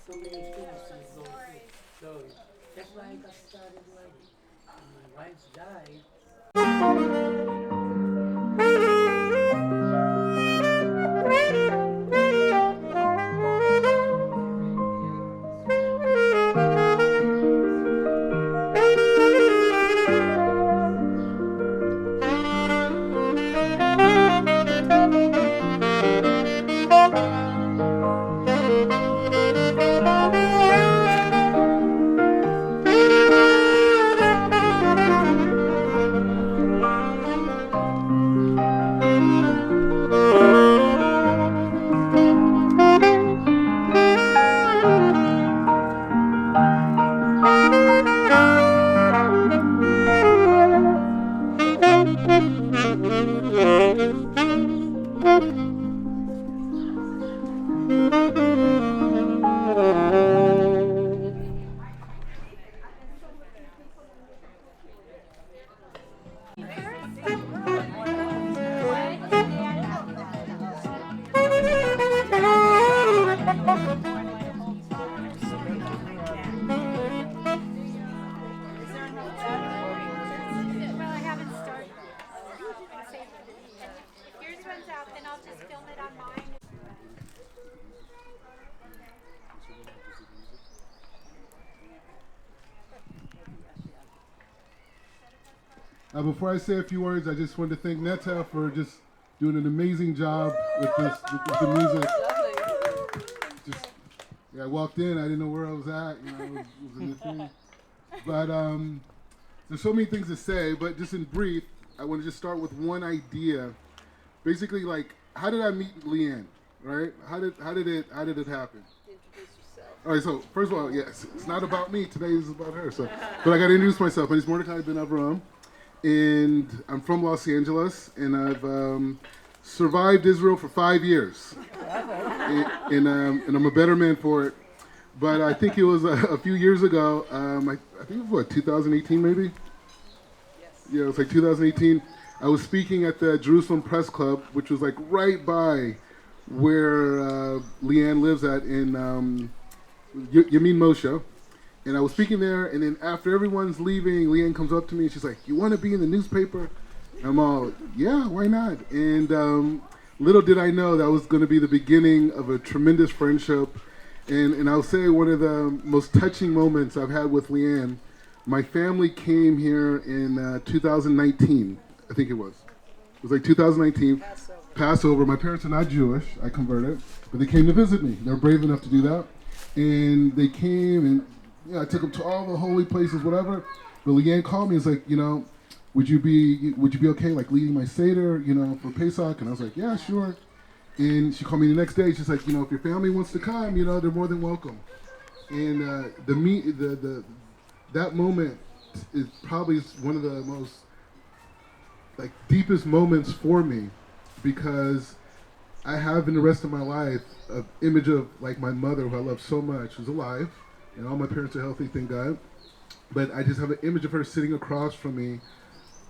so many experiences going through. So that's why I got started writing. And my wife died. Before I say a few words, I just wanted to thank Netta for just doing an amazing job with this, with the music. Just, yeah, I walked in, I didn't know where I was at, you know, it was a new thing. But there's so many things to say, but just in brief, I want to just start with one idea. Basically, like, how did I meet Liane, right? How did it happen? Introduce yourself. All right, so first of all, yes, it's not about me. Today is about her. So, but I got to introduce myself. My name is Mordecai Ben Avram. And I'm from Los Angeles, and I've survived Israel for 5 years, and I'm a better man for it. But I think it was a few years ago. I think it was 2018 maybe. Yes. Yeah, it was like 2018. I was speaking at the Jerusalem Press Club, which was like right by where Liane lives at in Yamin Moshe. And I was speaking there, and then after everyone's leaving, Liane comes up to me and she's like, "You want to be in the newspaper?" And I'm all, "Yeah, why not?" And little did I know that was going to be the beginning of a tremendous friendship. And I'll say one of the most touching moments I've had with Liane. My family came here in 2019, I think it was. It was like 2019. Passover. My parents are not Jewish. I converted. But they came to visit me. They were brave enough to do that. And they came and I took them to all the holy places, whatever. But Liane called me and was like, would you be okay, like leading my Seder, for Pesach? And I was like, yeah, sure. And she called me the next day. She's like, if your family wants to come, they're more than welcome. And that moment is probably one of the most deepest moments for me, because I have in the rest of my life an image of my mother, who I love so much, who's alive. And all my parents are healthy, thank God. But I just have an image of her sitting across from me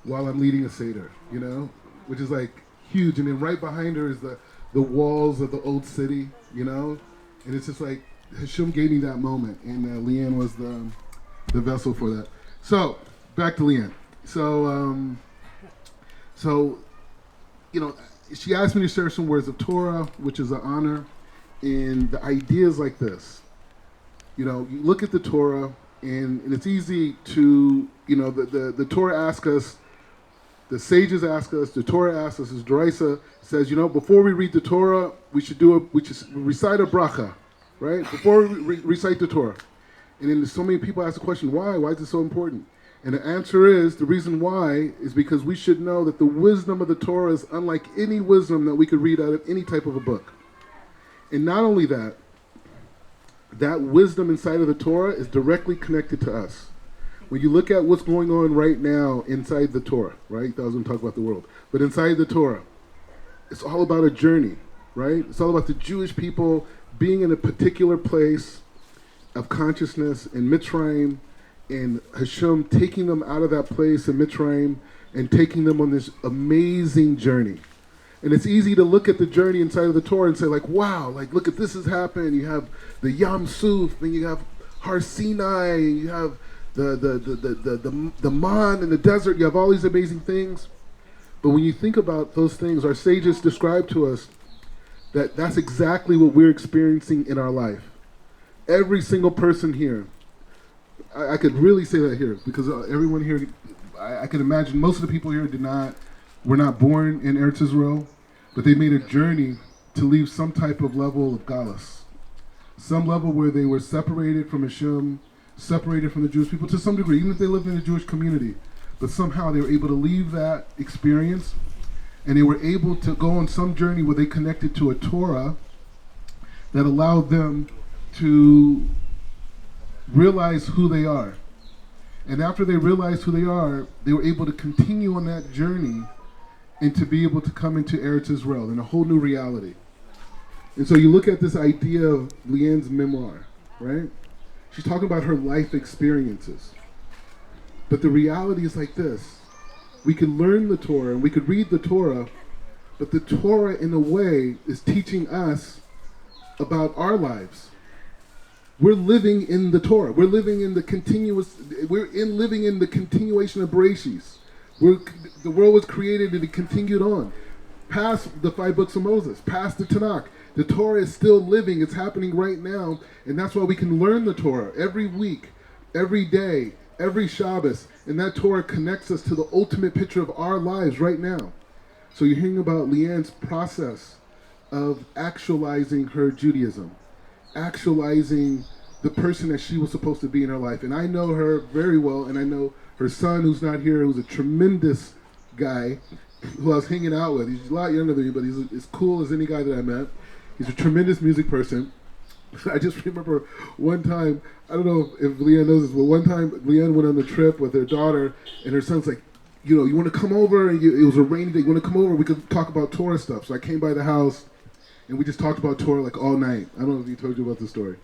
while I'm leading a Seder, which is huge. And then right behind her is the walls of the old city, And it's just Hashem gave me that moment, and Liane was the vessel for that. So, back to Liane. So, she asked me to share some words of Torah, which is an honor. And the idea is like this. You look at the Torah, and it's easy to, the Torah asks us, the sages ask us, the Torah asks us, as Doraisa says, before we read the Torah, we should recite a bracha, right? Before we recite the Torah. And then so many people ask the question, why? Why is it so important? And the answer is, the reason why is because we should know that the wisdom of the Torah is unlike any wisdom that we could read out of any type of a book. And not only that, that wisdom inside of the Torah is directly connected to us. When you look at what's going on right now inside the Torah, right? I was going to talk about the world. But inside the Torah, it's all about a journey, right? It's all about the Jewish people being in a particular place of consciousness in Mitzrayim, and Hashem taking them out of that place in Mitzrayim and taking them on this amazing journey. And it's easy to look at the journey inside of the Torah and say, like, wow, like, look at this has happened. You have the Yam Suf, and you have Har Sinai, and you have the Man in the desert. You have all these amazing things. But when you think about those things, our sages describe to us that that's exactly what we're experiencing in our life. Every single person here, I could really say that here, because everyone here, I can imagine most of the people here were not born in Eretz Israel, but they made a journey to leave some type of level of galus, some level where they were separated from Hashem, separated from the Jewish people to some degree, even if they lived in a Jewish community. But somehow they were able to leave that experience, and they were able to go on some journey where they connected to a Torah that allowed them to realize who they are. And after they realized who they are, they were able to continue on that journey and to be able to come into Eretz Israel in a whole new reality. And so you look at this idea of Liane's memoir, right? She's talking about her life experiences. But the reality is like this. We could learn the Torah and we could read the Torah, but the Torah in a way is teaching us about our lives. We're living in the Torah. We're living in the living in the continuation of Bereshis. The world was created and it continued on. Past the 5 books of Moses, past the Tanakh. The Torah is still living. It's happening right now. And that's why we can learn the Torah every week, every day, every Shabbos. And that Torah connects us to the ultimate picture of our lives right now. So you're hearing about Liane's process of actualizing her Judaism, actualizing the person that she was supposed to be in her life. And I know her very well, and I know her son, who's not here, who's a tremendous guy who I was hanging out with. He's a lot younger than me, but he's as cool as any guy that I met. He's a tremendous music person. I just remember one time, I don't know if Liane knows this, but one time Liane went on a trip with her daughter, and her son's like, you know, you want to come over? And it was a rainy day. You want to come over? We could talk about Torah stuff. So I came by the house, and we just talked about Torah like all night. I don't know if he told you about this story.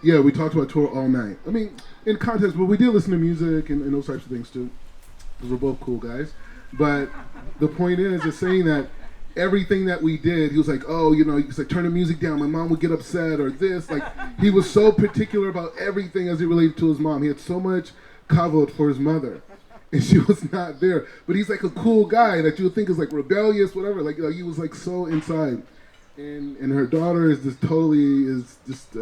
Yeah, we talked about Torah all night. I mean, in context, but we did listen to music and those types of things too, because we're both cool guys. But the point is saying that everything that we did, he was like, oh, you know, he's like, turn the music down. My mom would get upset or this. Like, he was so particular about everything as it related to his mom. He had so much kavod for his mother, and she was not there. But he's like a cool guy that you would think is like rebellious, whatever. Like he was like so inside. And her daughter is just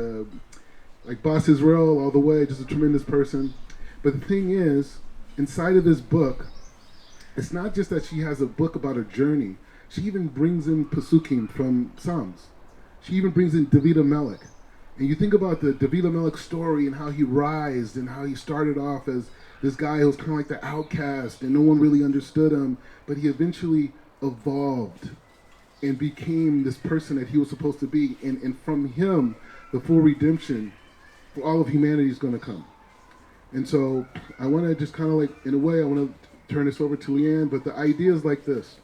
like Boss Israel all the way, just a tremendous person. But the thing is, inside of this book, it's not just that she has a book about her journey. She even brings in Pasukim from Psalms. She even brings in David HaMelech. And you think about the David HaMelech story and how he rised and how he started off as this guy who was kind of like the outcast and no one really understood him, but he eventually evolved and became this person that he was supposed to be. And from him, the full redemption for all of humanity is going to come. And so I want to just kind of like, in a way, I want to turn this over to Liane, but the idea is like this.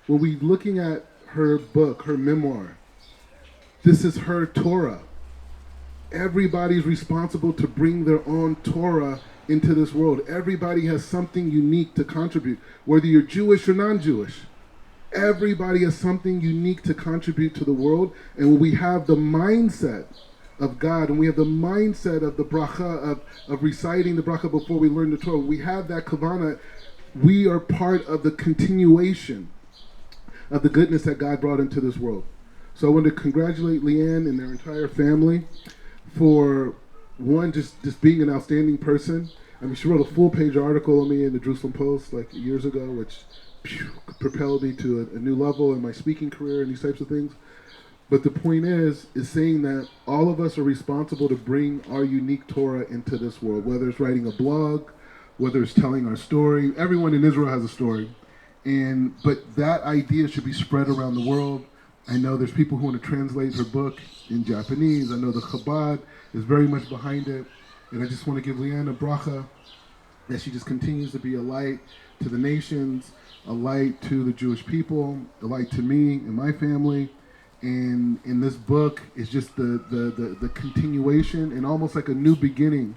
When we're looking at her book, her memoir, this is her Torah. Everybody's responsible to bring their own Torah into this world. Everybody has something unique to contribute, whether you're Jewish or non-Jewish. Everybody has something unique to contribute to the world. And when we have the mindset of God, and we have the mindset of the bracha, of reciting the bracha before we learn the Torah, we have that kavanah, we are part of the continuation of the goodness that God brought into this world. So I want to congratulate Liane and their entire family for, one, just being an outstanding person. I mean, she wrote a full-page article on me in the Jerusalem Post like years ago, which propelled me to a new level in my speaking career and these types of things. But the point is saying that all of us are responsible to bring our unique Torah into this world, whether it's writing a blog, whether it's telling our story. Everyone in Israel has a story. But that idea should be spread around the world. I know there's people who want to translate her book in Japanese. I know the Chabad is very much behind it. And I just want to give Liane a bracha that she just continues to be a light to the nations, a light to the Jewish people, a light to me and my family. And in this book is just the continuation and almost like a new beginning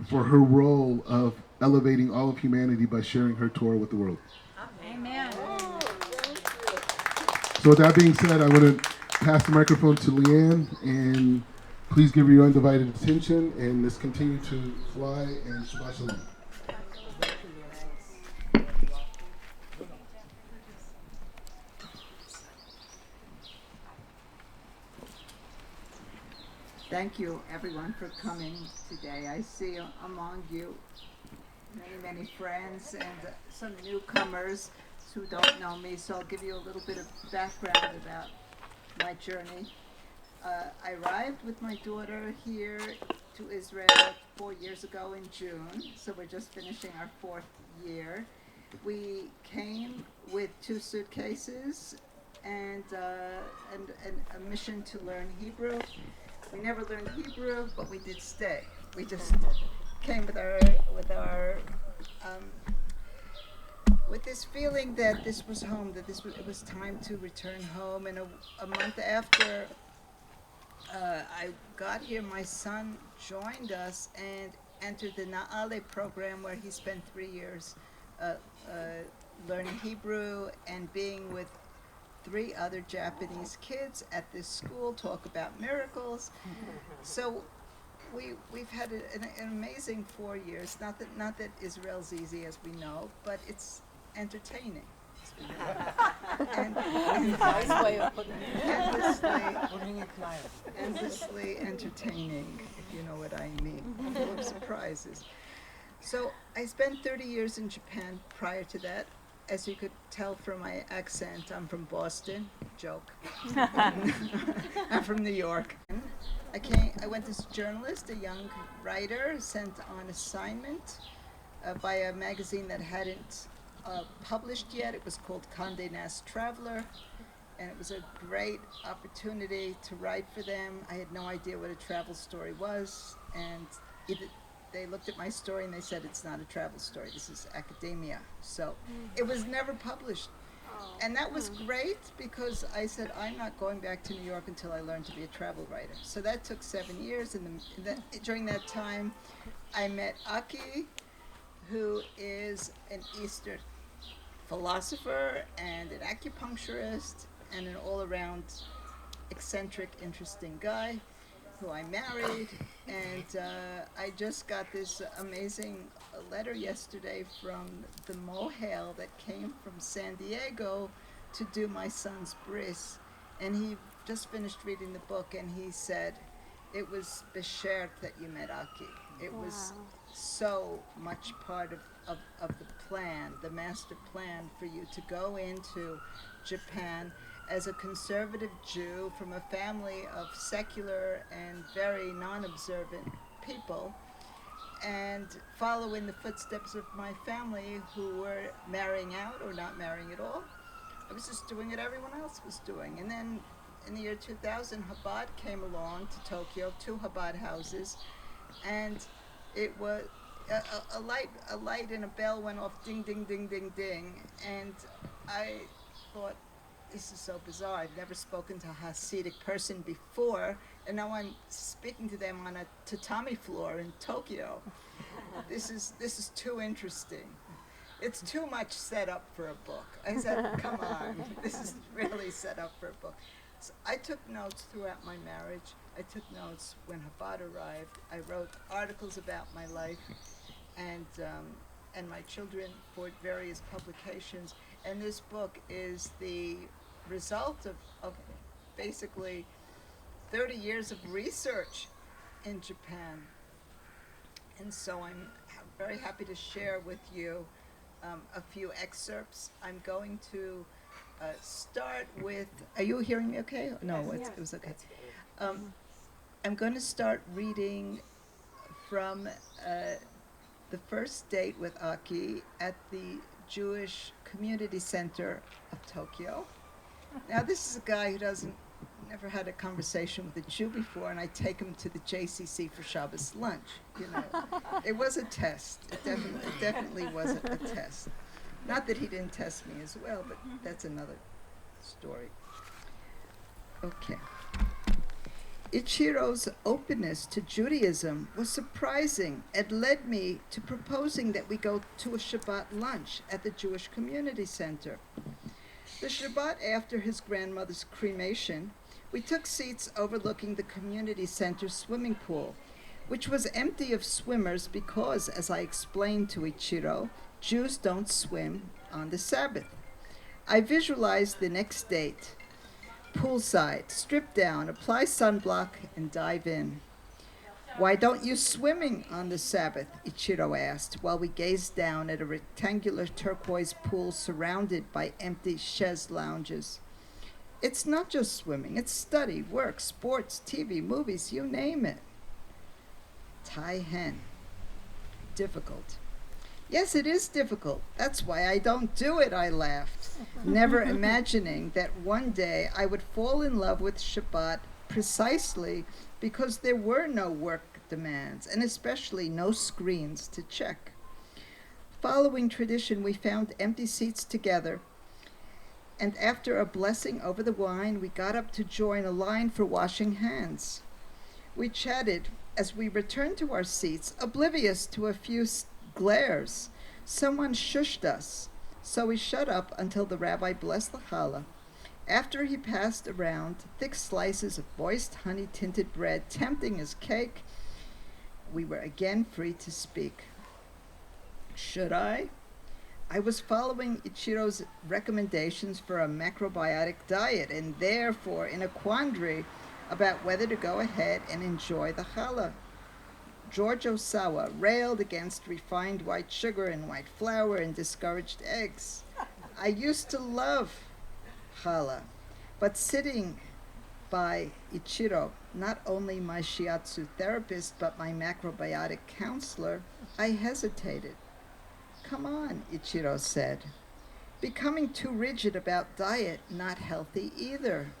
for her role of elevating all of humanity by sharing her Torah with the world. Amen. So with that being said, I want to pass the microphone to Liane, and please give her your undivided attention, and let's continue to fly, and Shabbat Shalom. Thank you, everyone, for coming today. I see among you many friends and some newcomers who don't know me, so I'll give you a little bit of background about my journey. I arrived with my daughter here to Israel 4 years ago in June, so we're just finishing our 4th year. We came with 2 suitcases and a mission to learn Hebrew. We never learned Hebrew, but we did stay. We just came with this feeling that this was home, that it was time to return home. And a month after I got here, my son joined us and entered the Na'ale program, where he spent 3 years learning Hebrew and being with 3 other Japanese kids at this school, talk about miracles. So we've had an amazing 4 years. Not that Israel's easy, as we know, but it's entertaining. Nice way of putting it. Endlessly entertaining, if you know what I mean. Full of surprises. So I spent 30 years in Japan prior to that. As you could tell from my accent, I'm from Boston. Joke. I'm from New York. I went as a journalist, a young writer, sent on assignment by a magazine that hadn't published yet. It was called Condé Nast Traveler, and it was a great opportunity to write for them. I had no idea what a travel story was, and they looked at my story and they said, it's not a travel story, this is academia. So it was never published. And that was great, because I said, I'm not going back to New York until I learn to be a travel writer. So that took 7 years, and during that time I met Aki, who is an Eastern philosopher and an acupuncturist and an all-around eccentric, interesting guy, who I married. And I just got this amazing letter yesterday from the Mohel that came from San Diego to do my son's bris. And he just finished reading the book, and he said, it was beshert that you met Aki. It was so much part of the plan, the master plan for you to go into Japan as a conservative Jew from a family of secular and very non-observant people, and follow in the footsteps of my family, who were marrying out or not marrying at all. I was just doing what everyone else was doing. And then in the year 2000, Chabad came along to Tokyo, 2 Chabad houses, and it was a light and a bell went off, ding, ding, ding, ding, ding. And I thought, this is so bizarre. I've never spoken to a Hasidic person before, and now I'm speaking to them on a tatami floor in Tokyo. This is too interesting. It's too much set up for a book. I said, come on, this is really set up for a book. So I took notes throughout my marriage. I took notes when Chabad arrived. I wrote articles about my life and my children for various publications. And this book is the result of basically 30 years of research in Japan. And so I'm very happy to share with you a few excerpts. I'm going to start with, are you hearing me okay? No, it was okay. I'm going to start reading from the first date with Aki at the Jewish Community Center of Tokyo. Now, this is a guy who never had a conversation with a Jew before, and I take him to the JCC for Shabbos lunch. You know, it was a test. It definitely was a test. Not that he didn't test me as well, but that's another story. Okay. Ichiro's openness to Judaism was surprising and led me to proposing that we go to a Shabbat lunch at the Jewish Community Center. The Shabbat after his grandmother's cremation, we took seats overlooking the community center swimming pool, which was empty of swimmers because, as I explained to Ichiro, Jews don't swim on the Sabbath. I visualized the next date. Poolside, strip down, apply sunblock, and dive in. Why don't you swimming on the Sabbath? Ichiro asked, while we gazed down at a rectangular turquoise pool surrounded by empty chaise lounges. It's not just swimming, it's study, work, sports, TV, movies, you name it. Tai hen. Difficult. Yes, it is difficult. That's why I don't do it, I laughed, never imagining that one day I would fall in love with Shabbat precisely because there were no work demands, and especially no screens to check. Following tradition, we found empty seats together, and after a blessing over the wine, we got up to join a line for washing hands. We chatted as we returned to our seats, oblivious to a few glares. Someone shushed us, so we shut up until the rabbi blessed the challah. After he passed around thick slices of moist honey-tinted bread, tempting as cake, we were again free to speak. Should I? I was following Ichiro's recommendations for a macrobiotic diet and therefore in a quandary about whether to go ahead and enjoy the challah. George Osawa railed against refined white sugar and white flour and discouraged eggs. I used to love challah, but sitting by Ichiro, not only my shiatsu therapist, but my macrobiotic counselor, I hesitated. Come on, Ichiro said. Becoming too rigid about diet, not healthy either.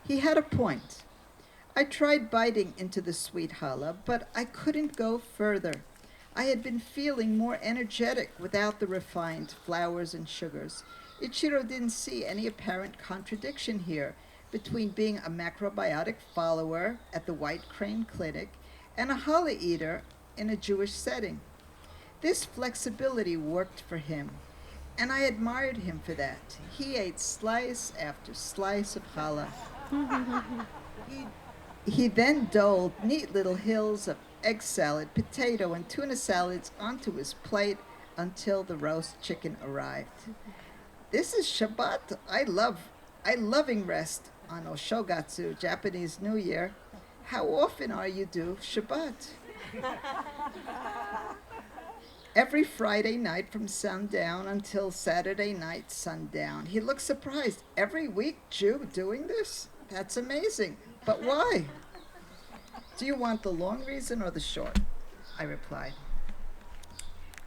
He had a point. I tried biting into the sweet challah, but I couldn't go further. I had been feeling more energetic without the refined flours and sugars. Ichiro didn't see any apparent contradiction here between being a macrobiotic follower at the White Crane Clinic and a challah eater in a Jewish setting. This flexibility worked for him, and I admired him for that. He ate slice after slice of challah. He then doled neat little hills of egg salad, potato, and tuna salads onto his plate until the roast chicken arrived. This is Shabbat. I loving rest on Oshogatsu, Japanese New Year. How often are you due Shabbat? Every Friday night from sundown until Saturday night sundown. He looked surprised. Every week, Jew doing this? That's amazing. But why? Do you want the long reason or the short? I replied.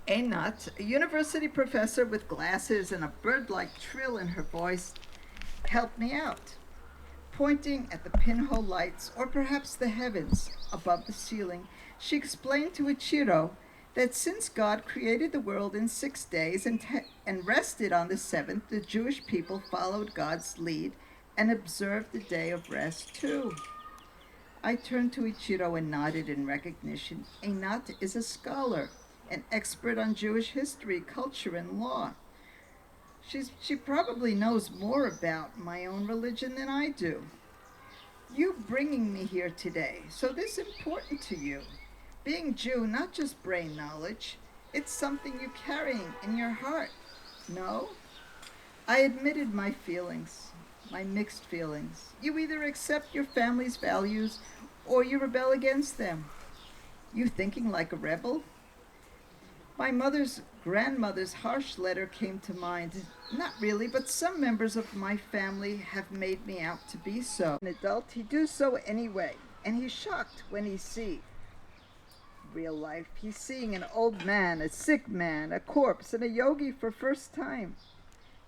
Einat, a university professor with glasses and a bird-like trill in her voice, helped me out. Pointing at the pinhole lights, or perhaps the heavens above the ceiling, she explained to Ichiro that since God created the world in 6 days and rested on the seventh, the Jewish people followed God's lead and observed the day of rest too. I turned to Ichiro and nodded in recognition. Einat is a scholar, an expert on Jewish history, culture, and law. She probably knows more about my own religion than I do. You bringing me here today, so this is important to you. Being Jew, not just brain knowledge, it's something you're carrying in your heart. No? I admitted my feelings, my mixed feelings. You either accept your family's values or you rebel against them. You thinking like a rebel? My mother's grandmother's harsh letter came to mind. Not really, but some members of my family have made me out to be so. An adult, he do so anyway, and he's shocked when he see real life. He's seeing an old man, a sick man, a corpse, and a yogi for first time.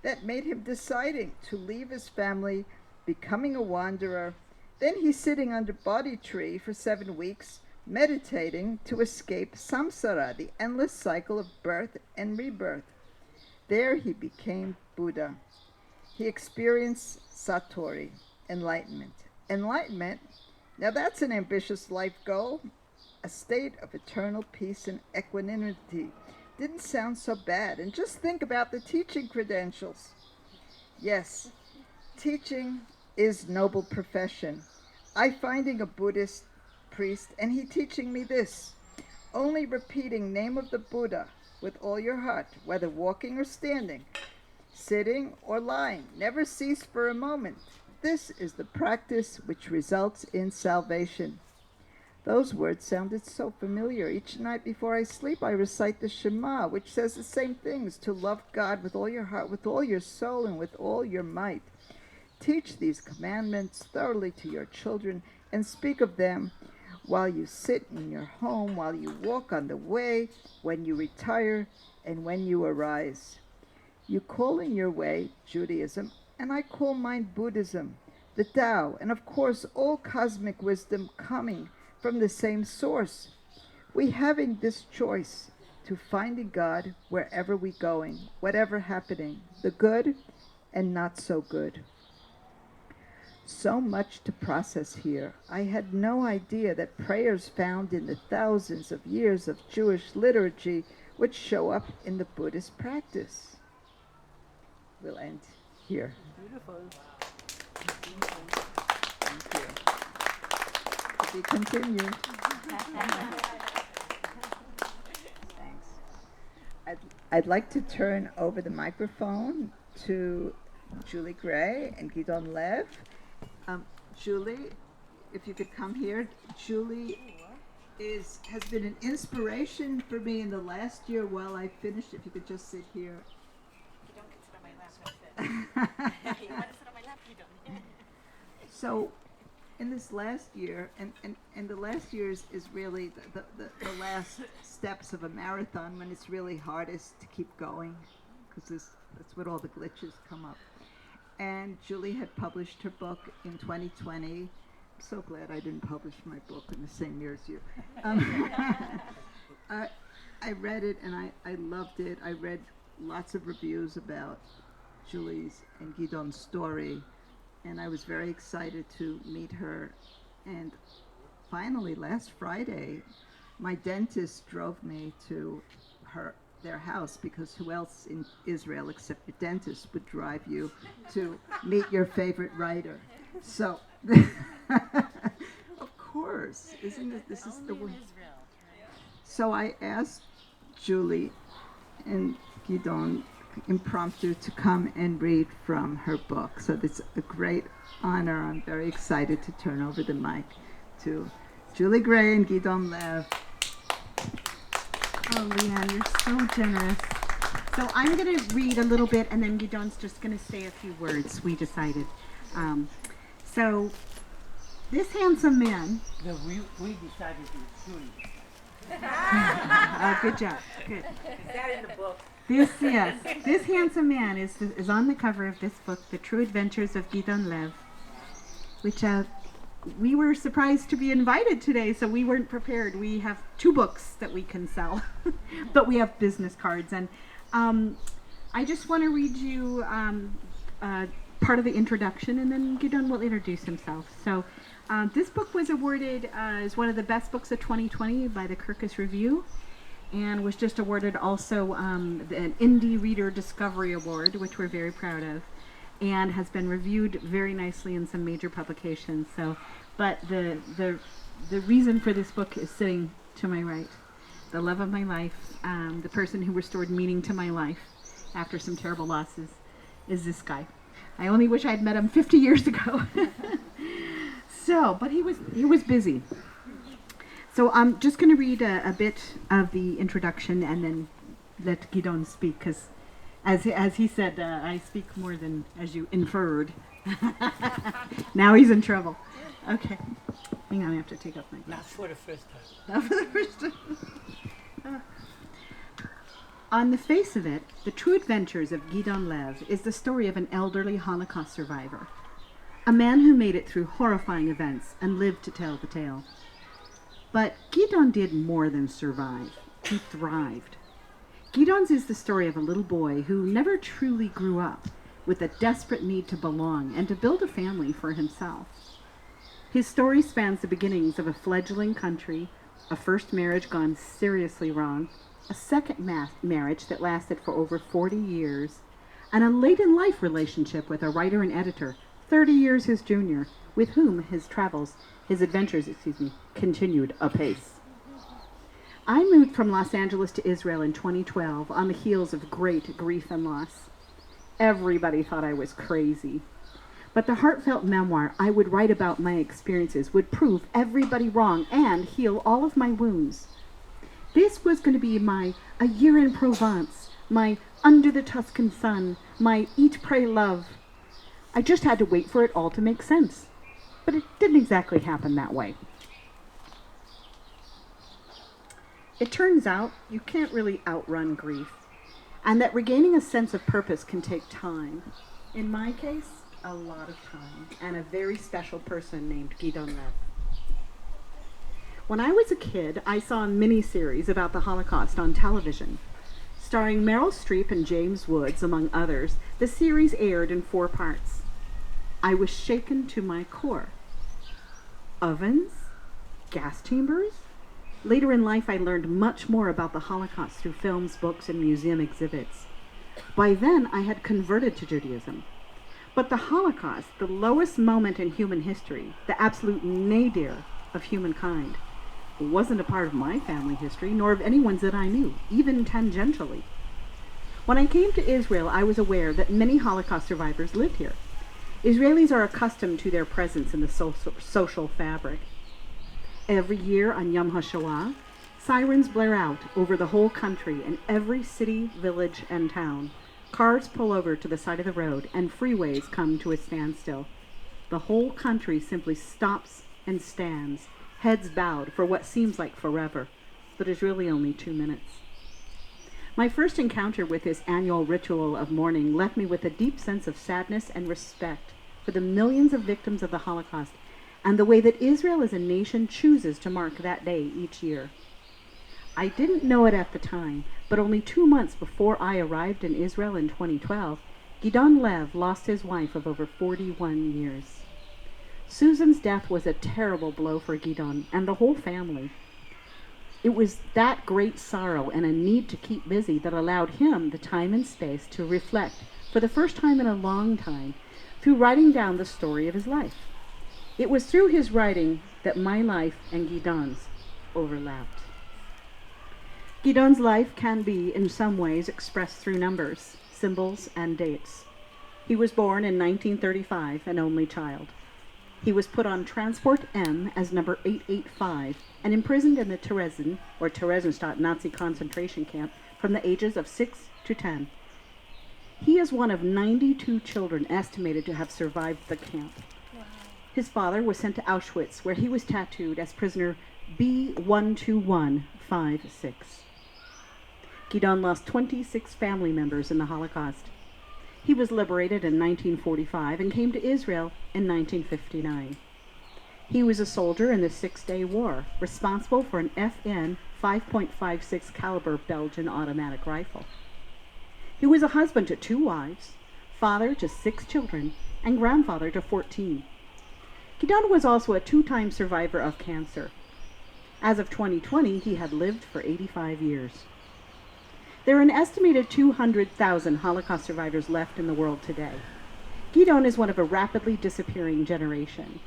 That made him deciding to leave his family, becoming a wanderer. Then he's sitting under Bodhi tree for 7 weeks, meditating to escape samsara, the endless cycle of birth and rebirth. There he became Buddha. He experienced satori, enlightenment. Enlightenment, now that's an ambitious life goal, a state of eternal peace and equanimity, Didn't sound so bad. And just think about the teaching credentials. Yes, teaching is noble profession. I finding a Buddhist priest and he teaching me this. Only repeating name of the Buddha with all your heart, whether walking or standing, sitting or lying. Never cease for a moment. This is the practice which results in salvation. Those words sounded so familiar. Each night before I sleep, I recite the Shema, which says the same things, to love God with all your heart, with all your soul, and with all your might. Teach these commandments thoroughly to your children, and speak of them while you sit in your home, while you walk on the way, when you retire, and when you arise. You call in your way Judaism, and I call mine Buddhism, the Tao, and of course all cosmic wisdom coming from the same source. We having this choice to finding God wherever we going, whatever happening, the good and not so good. So much to process here. I had no idea that prayers found in the thousands of years of Jewish liturgy would show up in the Buddhist practice. We'll end here. Beautiful. Thank you. To be continued. Thanks. I'd like to turn over the microphone to Julie Gray and Gidon Lev. Julie, if you could come here. Julie has been an inspiration for me in the last year while I finished. If you could just sit here. You don't sit on my lap, that's it. You want to sit on my lap, you don't. So, in this last year, and the last year is really the last steps of a marathon when it's really hardest to keep going, because that's what all the glitches come up. And Julie had published her book in 2020. I'm so glad I didn't publish my book in the same year as you. I read it and I loved it. I read lots of reviews about Julie's and Gidon's story, and I was very excited to meet her. And finally, last Friday, my dentist drove me to their house, because who else in Israel except your dentist would drive you to meet your favorite writer? So, of course, isn't it? This is the way. So I asked Julie and Gidon impromptu to come and read from her book. So it's a great honor. I'm very excited to turn over the mic to Julie Gray and Gidon Lev. Oh, Liane, you're so generous. So I'm going to read a little bit, and then Gidon's just going to say a few words, we decided. So this handsome man... We decided it's Julie. Good job. Good. Is that in the book? This handsome man is on the cover of this book, The True Adventures of Gidon Lev, which we were surprised to be invited today, so we weren't prepared. We have 2 books that we can sell, but we have business cards. And I just want to read you part of the introduction, and then Gidon will introduce himself. So this book was awarded as one of the best books of 2020 by the Kirkus Review, and was just awarded also an Indie Reader Discovery Award, which we're very proud of, and has been reviewed very nicely in some major publications. So, but the reason for this book is sitting to my right. The love of my life, the person who restored meaning to my life after some terrible losses, is this guy. I only wish I'd met him 50 years ago. So, but he was busy. So I'm just going to read a bit of the introduction and then let Gidon speak, because as he said, I speak more than as you inferred. Now he's in trouble. Okay. Hang on, I have to take off my glasses. Not for the first time. Not for the first time. On the face of it, The True Adventures of Gidon Lev is the story of an elderly Holocaust survivor, a man who made it through horrifying events and lived to tell the tale. But Gidon did more than survive. He thrived. Gidon's is the story of a little boy who never truly grew up, with a desperate need to belong and to build a family for himself. His story spans the beginnings of a fledgling country, a first marriage gone seriously wrong, a second marriage that lasted for over 40 years, and a late-in-life relationship with a writer and editor, 30 years his junior, with whom his adventures, continued apace. I moved from Los Angeles to Israel in 2012 on the heels of great grief and loss. Everybody thought I was crazy. But the heartfelt memoir I would write about my experiences would prove everybody wrong and heal all of my wounds. This was going to be my A Year in Provence, my Under the Tuscan Sun, my Eat, Pray, Love. I just had to wait for it all to make sense. But it didn't exactly happen that way. It turns out you can't really outrun grief, and that regaining a sense of purpose can take time. In my case, a lot of time, and a very special person named Gidon Lev. When I was a kid, I saw a mini-series about the Holocaust on television. Starring Meryl Streep and James Woods, among others, the series aired in 4 parts. I was shaken to my core. Ovens? Gas chambers? Later in life, I learned much more about the Holocaust through films, books, and museum exhibits. By then, I had converted to Judaism. But the Holocaust, the lowest moment in human history, the absolute nadir of humankind, wasn't a part of my family history, nor of anyone's that I knew, even tangentially. When I came to Israel, I was aware that many Holocaust survivors lived here. Israelis are accustomed to their presence in the social fabric. Every year on Yom HaShoah, sirens blare out over the whole country in every city, village, and town. Cars pull over to the side of the road, and freeways come to a standstill. The whole country simply stops and stands, heads bowed for what seems like forever, but is really only 2 minutes. My first encounter with this annual ritual of mourning left me with a deep sense of sadness and respect for the millions of victims of the Holocaust and the way that Israel as a nation chooses to mark that day each year. I didn't know it at the time, but only 2 months before I arrived in Israel in 2012, Gidon Lev lost his wife of over 41 years. Susan's death was a terrible blow for Gidon and the whole family. It was that great sorrow and a need to keep busy that allowed him the time and space to reflect, for the first time in a long time, through writing down the story of his life. It was through his writing that my life and Gidon's overlapped. Gidon's life can be, in some ways, expressed through numbers, symbols, and dates. He was born in 1935, an only child. He was put on Transport M as number 885 and imprisoned in the Theresienstadt Nazi concentration camp from the ages of 6 to 10. He is one of 92 children estimated to have survived the camp. Wow. His father was sent to Auschwitz, where he was tattooed as prisoner B12156. Gidon lost 26 family members in the Holocaust. He was liberated in 1945 and came to Israel in 1959. He was a soldier in the Six-Day War, responsible for an FN 5.56 caliber Belgian automatic rifle. He was a husband to 2 wives, father to 6 children, and grandfather to 14. Gidon was also a 2-time survivor of cancer. As of 2020, he had lived for 85 years. There are an estimated 200,000 Holocaust survivors left in the world today. Gidon is one of a rapidly disappearing generation.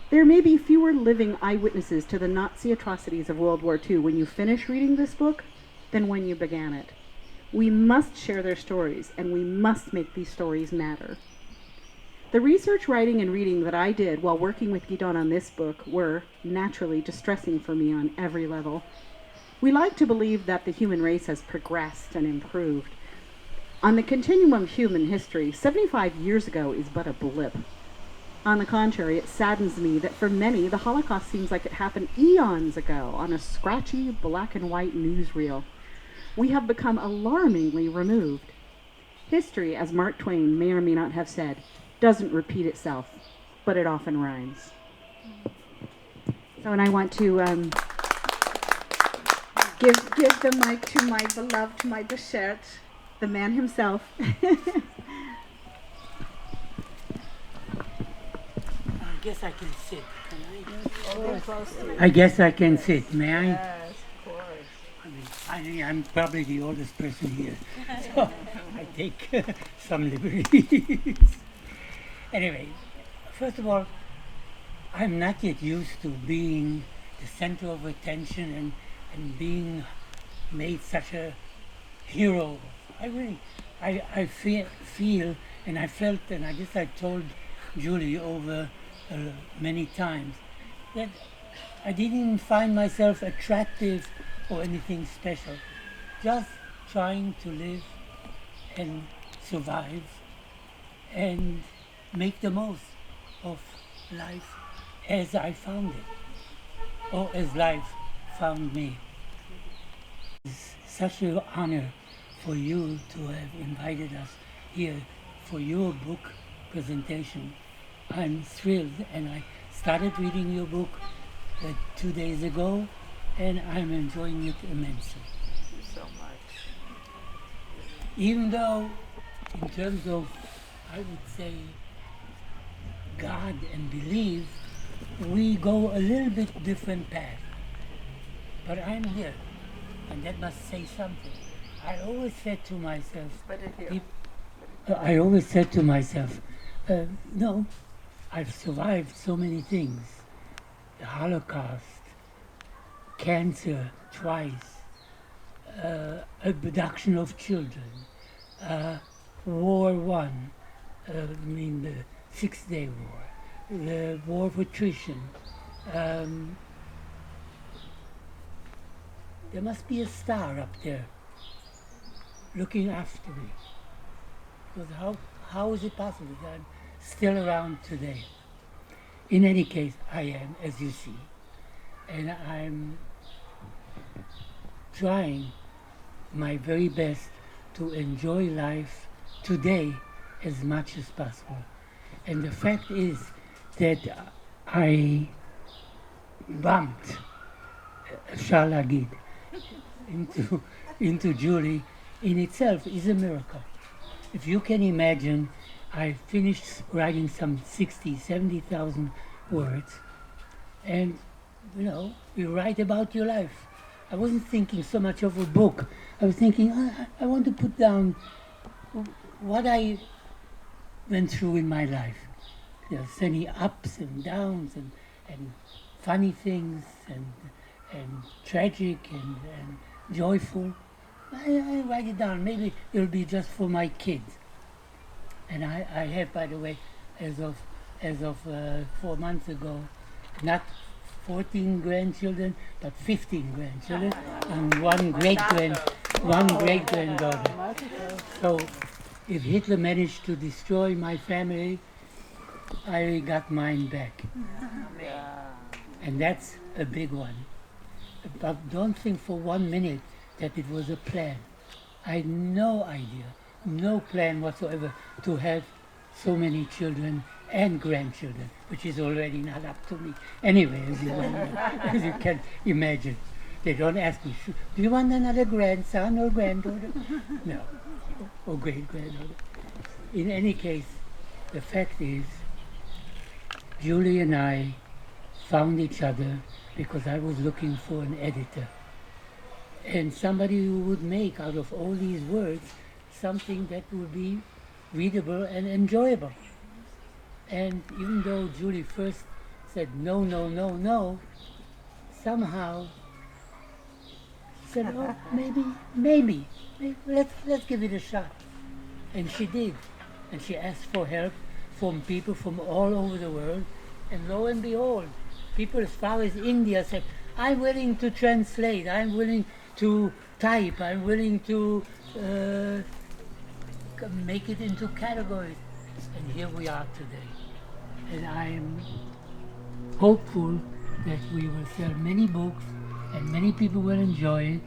There may be fewer living eyewitnesses to the Nazi atrocities of World War II when you finish reading this book than when you began it. We must share their stories, and we must make these stories matter. The research, writing, and reading that I did while working with Gidon on this book were naturally distressing for me on every level. We like to believe that the human race has progressed and improved. On the continuum of human history, 75 years ago is but a blip. On the contrary, it saddens me that for many, the Holocaust seems like it happened eons ago on a scratchy black and white newsreel. We have become alarmingly removed. History, as Mark Twain may or may not have said, doesn't repeat itself, but it often rhymes. So, and I want to give the mic to my beloved, my Beshert, the man himself. I guess I can sit. Can I? Very close to you. I guess I can sit. May I? Yes, of course. I mean, I'm probably the oldest person here, so I take some liberties. Anyway, first of all, I'm not yet used to being the center of attention and being made such a hero. I feel and I felt, and I guess I told Julie over many times, that I didn't even find myself attractive or anything special. Just trying to live and survive and make the most of life as I found it, or as life found me. It's such an honor for you to have invited us here for your book presentation. I'm thrilled, and I started reading your book 2 days ago, and I'm enjoying it immensely. Thank you so much. Even though, in terms of, I would say, God and belief, we go a little bit different path. But I'm here, and that must say something. I always said to myself, I always said to myself, no, I've survived so many things. The Holocaust, cancer twice, abduction of children, War One, the 6-Day War, the War of Attrition. There must be a star up there looking after me. Because how is it possible that I'm still around today? In any case, I am, as you see, and I'm trying my very best to enjoy life today as much as possible. And the fact is that I bumped Shalagid into Julie in itself is a miracle. If you can imagine, I finished writing some 60, 70,000 words, and you write about your life. I wasn't thinking so much of a book. I was thinking, I want to put down what I went through in my life. There's any ups and downs and funny things and tragic and joyful. I write it down. Maybe it'll be just for my kids. And I have, by the way, as of 4 months ago, not 14 grandchildren, but 15 grandchildren, and one great granddaughter. So, if Hitler managed to destroy my family, I got mine back, and that's a big one. But don't think for 1 minute that it was a plan. I had no idea, no plan whatsoever to have so many children and grandchildren, which is already not up to me. Anyway, as you can imagine, they don't ask me, do you want another grandson or granddaughter? No, or great-granddaughter. In any case, the fact is, Julie and I found each other because I was looking for an editor. And somebody who would make out of all these words something that would be readable and enjoyable. And even though Julie first said no, no, no, no, somehow said, oh, maybe, let's give it a shot. And she did. And she asked for help from people from all over the world. And lo and behold, people as far as India said, I'm willing to translate, I'm willing to type, I'm willing to make it into categories. And here we are today. And I'm hopeful that we will sell many books and many people will enjoy it.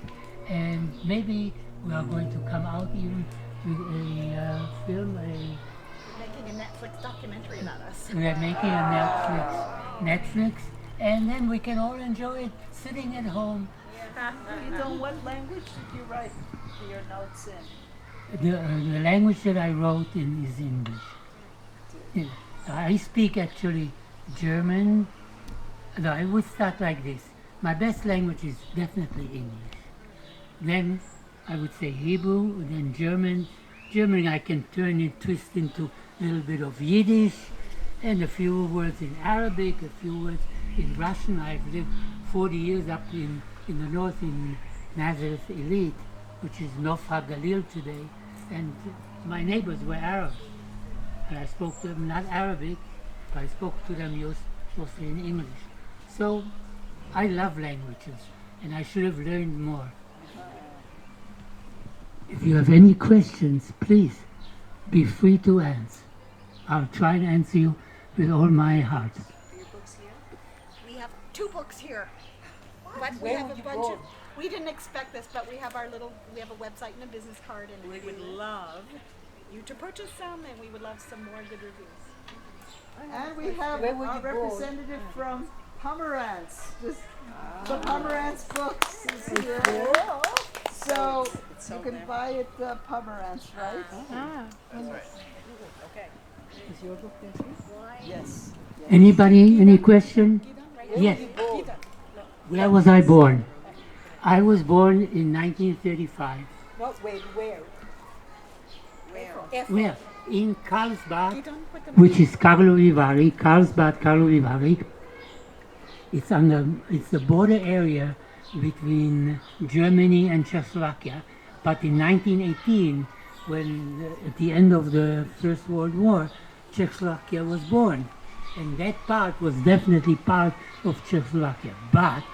And maybe we are going to come out even with a film, Making a Netflix documentary about us. we are making a Netflix, and then we can all enjoy it sitting at home. What language did you write your notes in? The language that I wrote in is English. Yeah. I speak actually German. No, I would start like this. My best language is definitely English. Then I would say Hebrew, then German. German I can turn and twist into a little bit of Yiddish, and a few words in Arabic, a few words in Russian. I've lived 40 years up in the north in Nazareth Elite, which is Nof HaGalil today, and my neighbors were Arabs. And I spoke to them not Arabic, but I spoke to them mostly in English. So I love languages, and I should have learned more. If you have any questions, please be free to answer. I'll try to answer you with all my heart. Your books here? We have 2 books here. But we have a bunch of. We didn't expect this, but we have a website and a business card, and we would love you to purchase some, and we would love some more good reviews. And we have our representative from Pomerantz. The Pomerantz books is here. So you can buy it Pomerantz, right? Okay. Is your book there too? Yes. Anybody, any question? Yes. Where was I born? I was born in 1935. No, wait, where? Where? In Karlsbad, which is Karlovy Vary, Karlsbad, Karlovy Vary. It's the border area between Germany and Czechoslovakia. But in 1918, at the end of the First World War, Czechoslovakia was born. And that part was definitely part of Czechoslovakia. But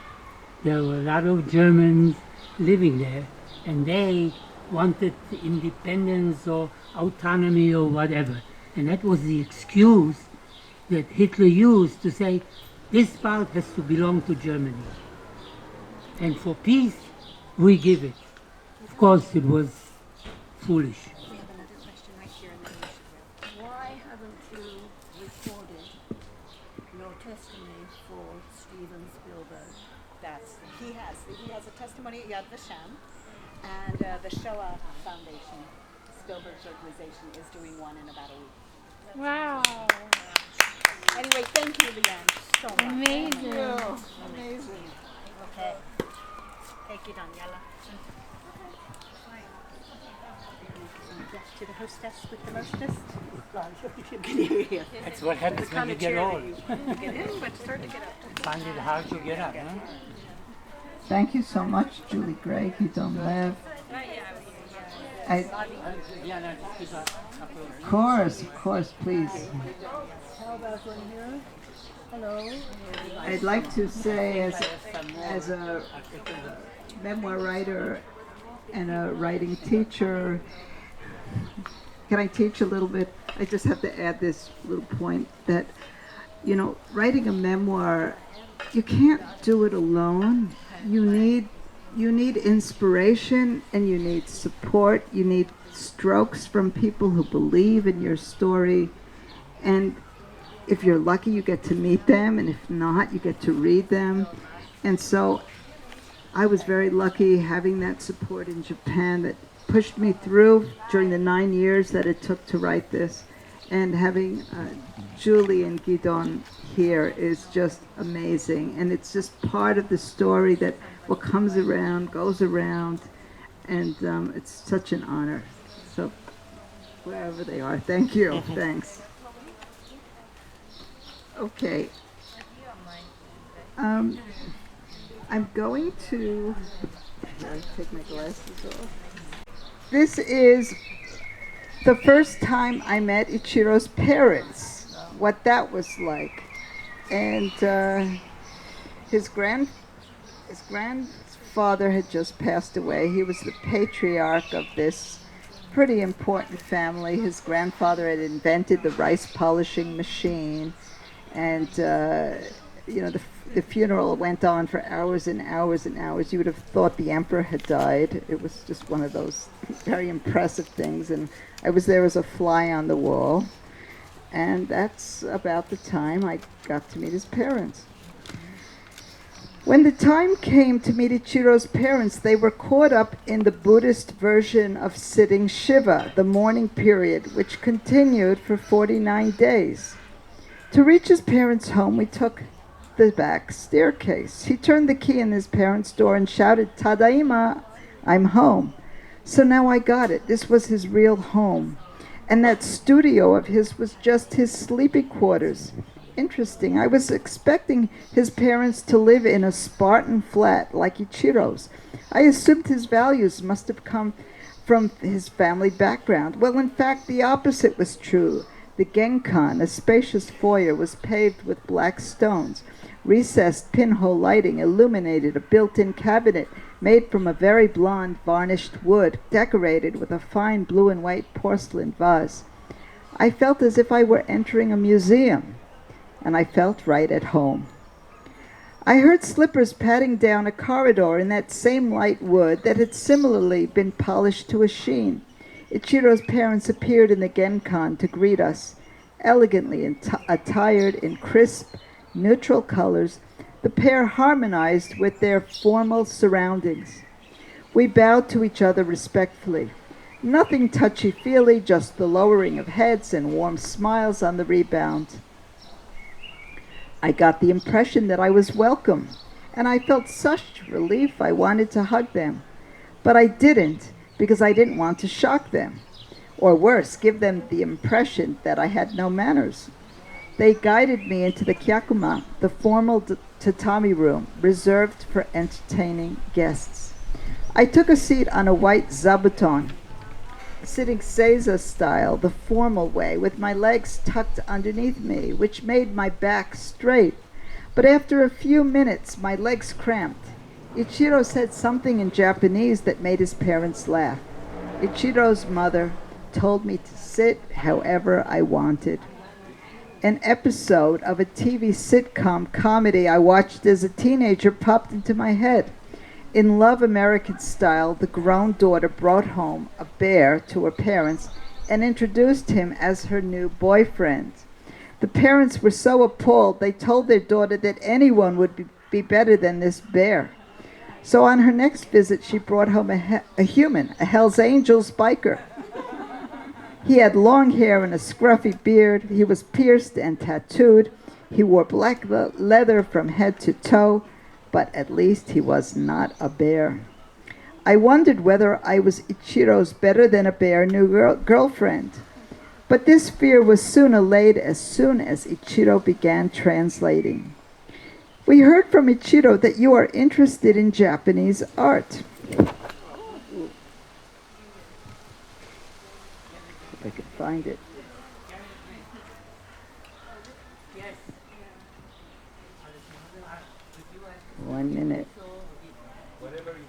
there were a lot of Germans living there, and they wanted independence or autonomy or whatever. And that was the excuse that Hitler used to say, this part has to belong to Germany. And for peace, we give it. Of course, it was foolish. We have another question right here, and then you should go. Why haven't you recorded your testimony for Steven Spielberg? He has a testimony at Yad Vashem, and the Shoah Foundation, Spielberg's organization, is doing one in about a week. Wow. Anyway, thank you, Liane, so much. Amazing. Amazing. Okay. Take it on, Yalla. Get to the hostess with the mostest. You can hear you. That's what happens when you get old. You get in, but start to get up. Find it hard to get up, huh? Thank you so much, Julie Gray, Gidon Lev. Of course, please. How about one here? Hello. I'd like to say, as a memoir writer and a writing teacher, can I teach a little bit? I just have to add this little point that, writing a memoir, you can't do it alone. You need inspiration, and you need support. You need strokes from people who believe in your story. And if you're lucky, you get to meet them, and if not, you get to read them. And so I was very lucky having that support in Japan that pushed me through during the 9 years that it took to write this. And having Julie and Gidon here is just amazing. And it's just part of the story that what comes around goes around. And it's such an honor. So wherever they are, thank you. Thanks. Okay. I'm going to take my glasses off. This is the first time I met Ichiro's parents, what that was like. And his grandfather had just passed away. He was the patriarch of this pretty important family. His grandfather had invented the rice polishing machine. And, the funeral went on for hours and hours and hours. You would have thought the emperor had died. It was just one of those very impressive things. And I was there as a fly on the wall. And that's about the time I got to meet his parents. When the time came to meet Ichiro's parents, they were caught up in the Buddhist version of sitting Shiva, the mourning period, which continued for 49 days. To reach his parents' home, we took the back staircase. He turned the key in his parents' door and shouted, "Tadaima, I'm home. So now I got it. This was his real home. And that studio of his was just his sleepy quarters. Interesting. I was expecting his parents to live in a Spartan flat like Ichiro's. I assumed his values must have come from his family background. Well, in fact, the opposite was true. The Genkan, a spacious foyer, was paved with black stones. Recessed pinhole lighting illuminated a built-in cabinet made from a very blonde varnished wood, decorated with a fine blue and white porcelain vase. I felt as if I were entering a museum, and I felt right at home. I heard slippers padding down a corridor in that same light wood that had similarly been polished to a sheen. Ichiro's parents appeared in the Genkan to greet us. Elegantly attired in crisp, neutral colors, the pair harmonized with their formal surroundings. We bowed to each other respectfully. Nothing touchy-feely, just the lowering of heads and warm smiles on the rebound. I got the impression that I was welcome, and I felt such relief I wanted to hug them. But I didn't, because I didn't want to shock them, or worse, give them the impression that I had no manners. They guided me into the kyakuma, the formal tatami room, reserved for entertaining guests. I took a seat on a white zabuton, sitting seiza style, the formal way, with my legs tucked underneath me, which made my back straight. But after a few minutes, my legs cramped. Ichiro said something in Japanese that made his parents laugh. Ichiro's mother told me to sit however I wanted. An episode of a TV sitcom comedy I watched as a teenager popped into my head. In Love American Style, the grown daughter brought home a bear to her parents and introduced him as her new boyfriend. The parents were so appalled they told their daughter that anyone would be better than this bear. So on her next visit, she brought home a human, a Hells Angels biker. He had long hair and a scruffy beard. He was pierced and tattooed. He wore black leather from head to toe, but at least he was not a bear. I wondered whether I was Ichiro's better than a bear new girlfriend. But this fear was soon allayed as soon as Ichiro began translating. We heard from Ichiro that you are interested in Japanese art. If I could find it. One minute.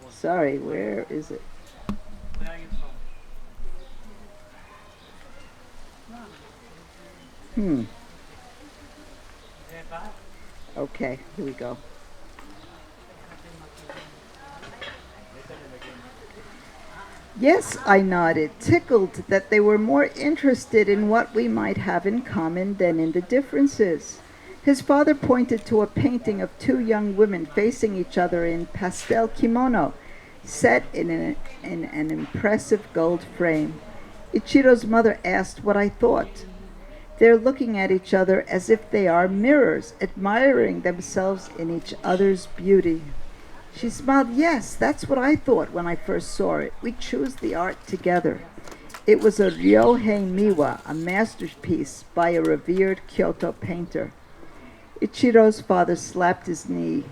Sorry, where is it? Okay, here we go. Yes, I nodded, tickled that they were more interested in what we might have in common than in the differences. His father pointed to a painting of two young women facing each other in pastel kimono, set in an impressive gold frame. Ichiro's mother asked what I thought. They're looking at each other as if they are mirrors, admiring themselves in each other's beauty. She smiled. Yes, that's what I thought when I first saw it. We choose the art together. It was a Ryohei Miwa, a masterpiece by a revered Kyoto painter. Ichiro's father slapped his knee.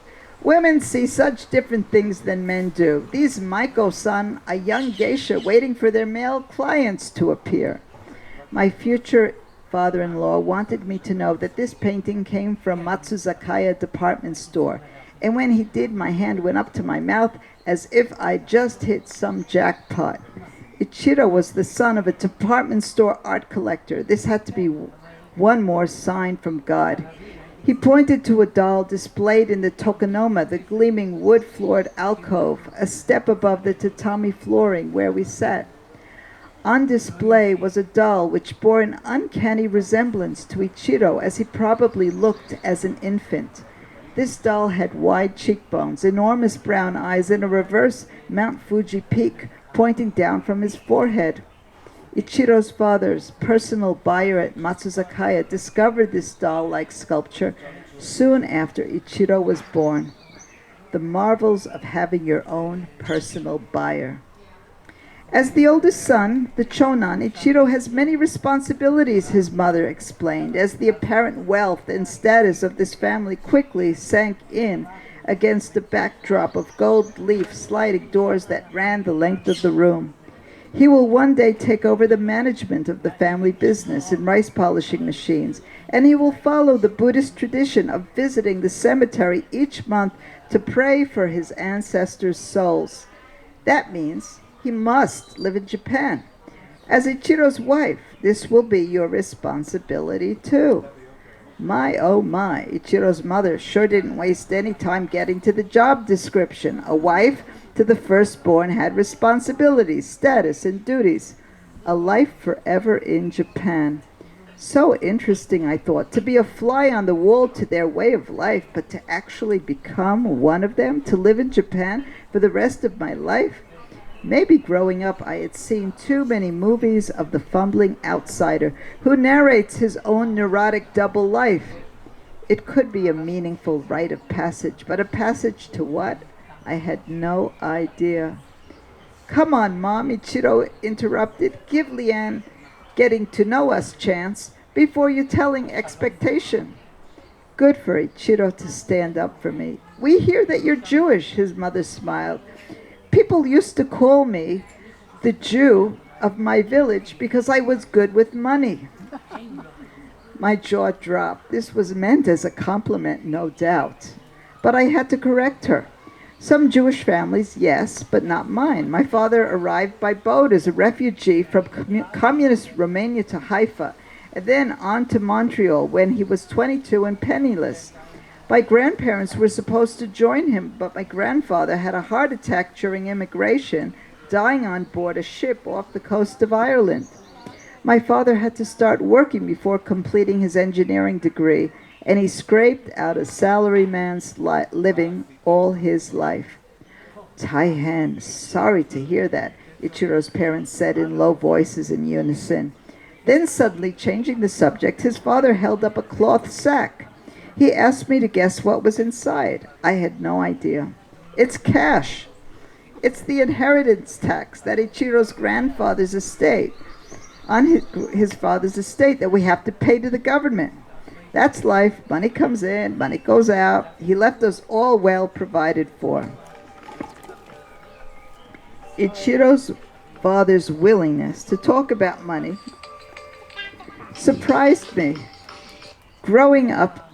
Women see such different things than men do. These Maiko-san, a young geisha waiting for their male clients to appear. My future father-in-law wanted me to know that this painting came from Matsuzakaya department store. And when he did, my hand went up to my mouth as if I just hit some jackpot. Ichiro was the son of a department store art collector. This had to be one more sign from God. He pointed to a doll displayed in the tokonoma, the gleaming wood-floored alcove, a step above the tatami flooring where we sat. On display was a doll which bore an uncanny resemblance to Ichiro as he probably looked as an infant. This doll had wide cheekbones, enormous brown eyes, and a reverse Mount Fuji peak pointing down from his forehead. Ichiro's father's personal buyer at Matsuzakaya discovered this doll-like sculpture soon after Ichiro was born. the marvels of having your own personal buyer. As the oldest son, the chonan, Ichiro has many responsibilities, his mother explained, as the apparent wealth and status of this family quickly sank in against the backdrop of gold leaf sliding doors that ran the length of the room. He will one day take over the management of the family business in rice polishing machines, and he will follow the Buddhist tradition of visiting the cemetery each month to pray for his ancestors' souls. That means he must live in Japan. As Ichiro's wife, this will be your responsibility too. My, oh my, Ichiro's mother sure didn't waste any time getting to the job description. A wife to the firstborn had responsibilities, status, and duties. A life forever in Japan. So interesting, I thought, to be a fly on the wall to their way of life, but to actually become one of them, to live in Japan for the rest of my life. Maybe growing up I had seen too many movies of the fumbling outsider who narrates his own neurotic double life. It could be a meaningful rite of passage, but a passage to what? I had no idea. Come on, Mom, Ichiro interrupted. Give Liane getting to know us chance before you telling expectation. Good for Ichiro to stand up for me. We hear that you're Jewish, his mother smiled. People used to call me the Jew of my village because I was good with money. My jaw dropped. This was meant as a compliment, no doubt. But I had to correct her. Some Jewish families, yes, but not mine. My father arrived by boat as a refugee from communist Romania to Haifa, and then on to Montreal when he was 22 and penniless. My grandparents were supposed to join him, but my grandfather had a heart attack during immigration, dying on board a ship off the coast of Ireland. My father had to start working before completing his engineering degree, and he scraped out a salaryman's living all his life. Taihan, sorry to hear that, Ichiro's parents said in low voices in unison. Then suddenly changing the subject, his father held up a cloth sack. He asked me to guess what was inside. I had no idea. It's cash. It's the inheritance tax that Ichiro's grandfather's estate, on his father's estate, that we have to pay to the government. That's life. Money comes in, money goes out. He left us all well provided for. Ichiro's father's willingness to talk about money surprised me. Growing up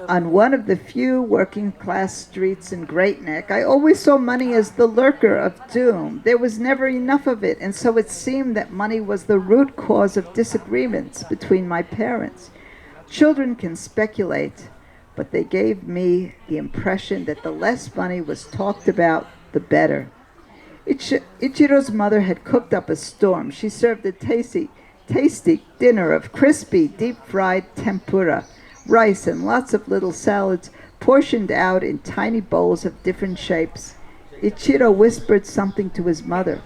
on one of the few working-class streets in Great Neck, I always saw money as the lurker of doom. There was never enough of it, and so it seemed that money was the root cause of disagreements between my parents. Children can speculate, but they gave me the impression that the less money was talked about, the better. Ichiro's mother had cooked up a storm. She served a tasty dinner of crispy, deep-fried tempura, rice, and lots of little salads portioned out in tiny bowls of different shapes. Ichiro whispered something to his mother.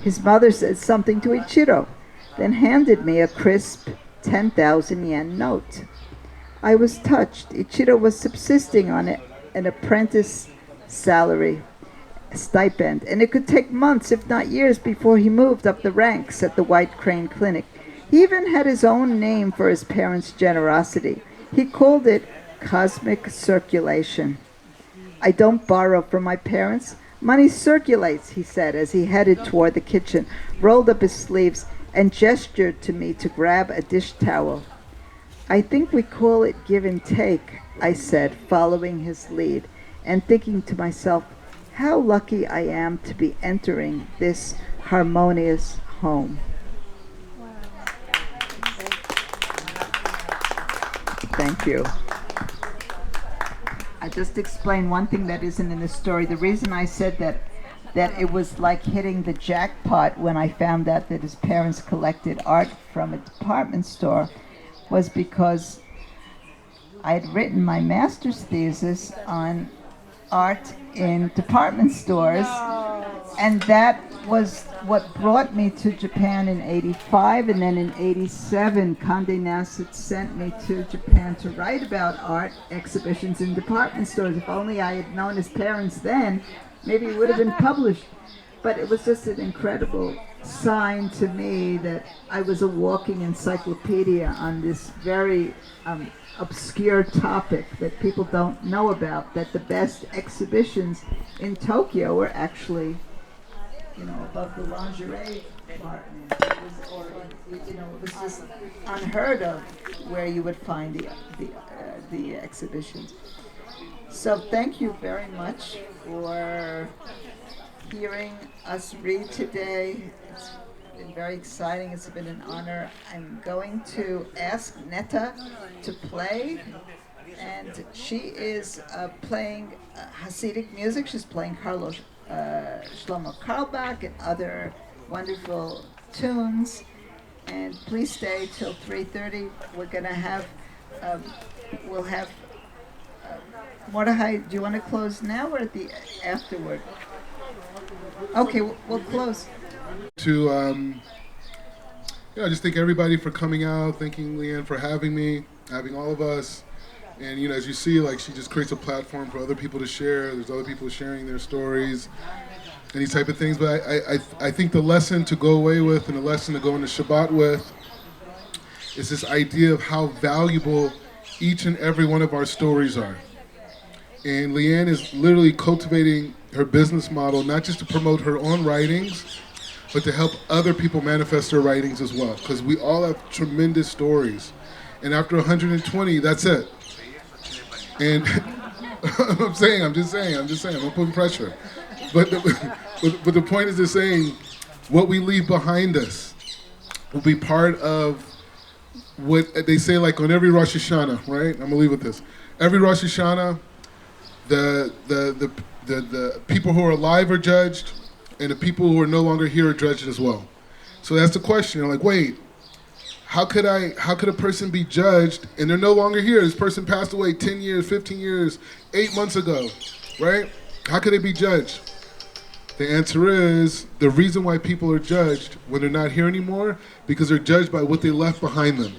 His mother said something to Ichiro, then handed me a crisp 10,000 yen note. I was touched. Ichiro was subsisting on an apprentice salary stipend, and it could take months, if not years, before he moved up the ranks at the White Crane Clinic. He even had his own name for his parents' generosity. He called it cosmic circulation. I don't borrow from my parents. Money circulates, he said as he headed toward the kitchen, rolled up his sleeves, and gestured to me to grab a dish towel. I think we call it give and take, I said, following his lead, and thinking to myself, how lucky I am to be entering this harmonious home. Thank you. I just explained one thing that isn't in the story. The reason I said that it was like hitting the jackpot when I found out that his parents collected art from a department store was because I'd written my master's thesis on art in department stores. And that was what brought me to Japan in '85, and then in '87, Condé Nast sent me to Japan to write about art exhibitions in department stores. If only I had known his parents then, maybe it would have been published. But it was just an incredible sign to me that I was a walking encyclopedia on this very obscure topic that people don't know about, that the best exhibitions in Tokyo were actually, above the lingerie department. It was just unheard of where you would find the exhibitions. So thank you very much for hearing us read today. It's been very exciting. It's been an honor. I'm going to ask Netta to play, and she is playing Hasidic music. She's playing Carlos Shlomo Carlebach and other wonderful tunes. And please stay till 3:30. We're gonna have we'll have Mordechai. Do you want to close now or afterward? Okay, we'll close. To just thank everybody for coming out. Thanking Liane for having me, having all of us. And as you see, like, she just creates a platform for other people to share. There's other people sharing their stories and these type of things. But I think the lesson to go away with and the lesson to go into Shabbat with is this idea of how valuable each and every one of our stories are. And Liane is literally cultivating her business model, not just to promote her own writings, but to help other people manifest their writings as well. Because we all have tremendous stories. And after 120, that's it. And I'm just saying, I'm putting pressure. But the point is just saying, what we leave behind us will be part of what they say, like on every Rosh Hashanah, right? I'm gonna leave with this. Every Rosh Hashanah, the people who are alive are judged, and the people who are no longer here are judged as well. So that's the question. You're like, wait, how could a person be judged and they're no longer here? This person passed away 10 years, 15 years, 8 months ago, right? How could they be judged? The answer is, the reason why people are judged when they're not here anymore, because they're judged by what they left behind them.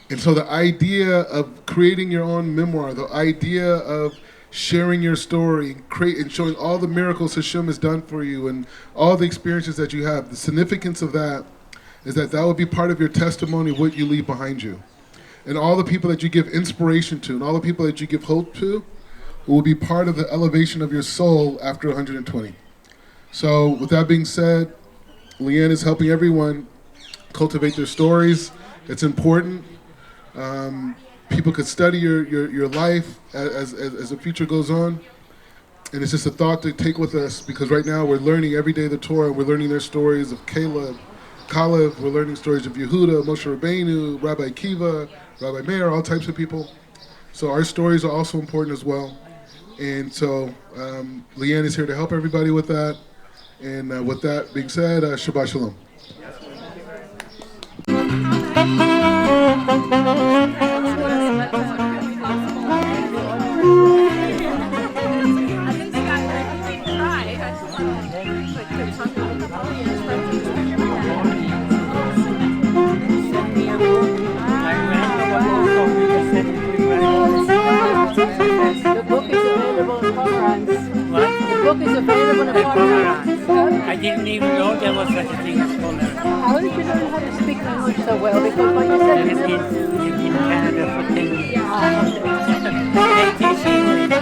And so the idea of creating your own memoir, the idea of sharing your story, and showing all the miracles Hashem has done for you and all the experiences that you have, the significance of that is that will be part of your testimony, what you leave behind you. And all the people that you give inspiration to and all the people that you give hope to will be part of the elevation of your soul after 120. So with that being said, Liane is helping everyone cultivate their stories. It's important. People could study your life as the future goes on. And it's just a thought to take with us, because right now we're learning every day the Torah. We're learning their stories of Caleb, we're learning stories of Yehuda, Moshe Rabbeinu, Rabbi Akiva, Rabbi Meir, all types of people. So our stories are also important as well. And so Liane is here to help everybody with that. And with that being said, Shabbat Shalom. The book is available in Pomeranz. What? The book is available in Pomeranz. I didn't even know there was such a thing as Pomeranz. How did you learn how to speak English so well? Because when you said I lived in Canada for 10 years. They teach English.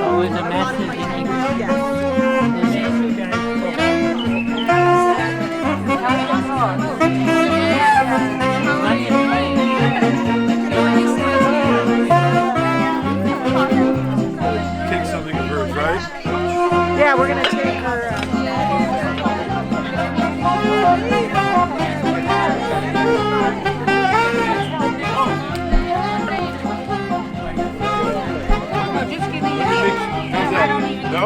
Always a master's in English. Take something of hers, right? Yeah, we're going to take her. No?